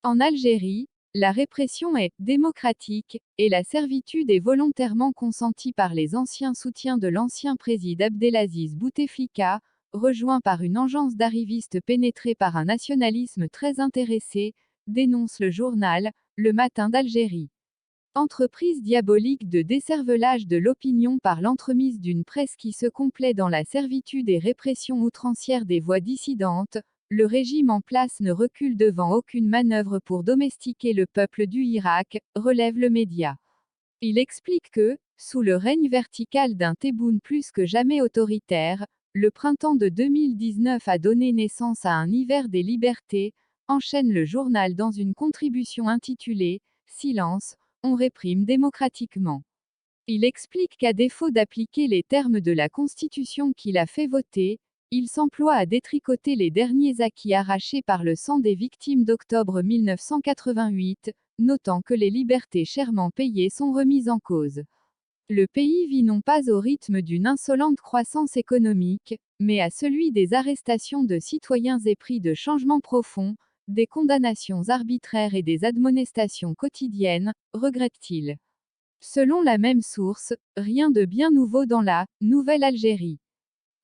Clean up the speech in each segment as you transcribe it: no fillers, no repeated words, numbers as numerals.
En Algérie, la répression est démocratique, et la servitude est volontairement consentie par les anciens soutiens de l'ancien président Abdelaziz Bouteflika, rejoint par une engeance d'arrivistes pénétrés par un nationalisme très intéressé, dénonce le journal Le Matin d'Algérie. Entreprise diabolique de décervelage de l'opinion par l'entremise d'une presse qui se complaît dans la servitude et répression outrancière des voix dissidentes, le régime en place ne recule devant aucune manœuvre pour domestiquer le peuple du Irak, relève le média. Il explique que, sous le règne vertical d'un Tebboune plus que jamais autoritaire, le printemps de 2019 a donné naissance à un hiver des libertés, enchaîne le journal dans une contribution intitulée « Silence, on réprime démocratiquement ». Il explique qu'à défaut d'appliquer les termes de la Constitution qu'il a fait voter, il s'emploie à détricoter les derniers acquis arrachés par le sang des victimes d'octobre 1988, notant que les libertés chèrement payées sont remises en cause. Le pays vit non pas au rythme d'une insolente croissance économique, mais à celui des arrestations de citoyens épris de changements profonds, des condamnations arbitraires et des admonestations quotidiennes, regrette-t-il. Selon la même source, rien de bien nouveau dans la Nouvelle Algérie.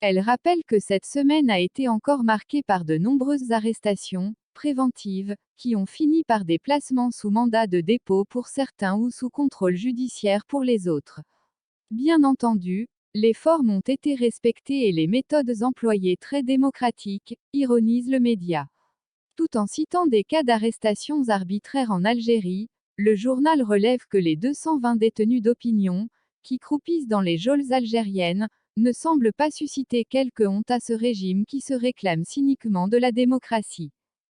Elle rappelle que cette semaine a été encore marquée par de nombreuses arrestations préventives, qui ont fini par des placements sous mandat de dépôt pour certains ou sous contrôle judiciaire pour les autres. Bien entendu, les formes ont été respectées et les méthodes employées très démocratiques, ironise le média. Tout en citant des cas d'arrestations arbitraires en Algérie, le journal relève que les 220 détenus d'opinion, qui croupissent dans les geôles algériennes, ne semblent pas susciter quelque honte à ce régime qui se réclame cyniquement de la démocratie.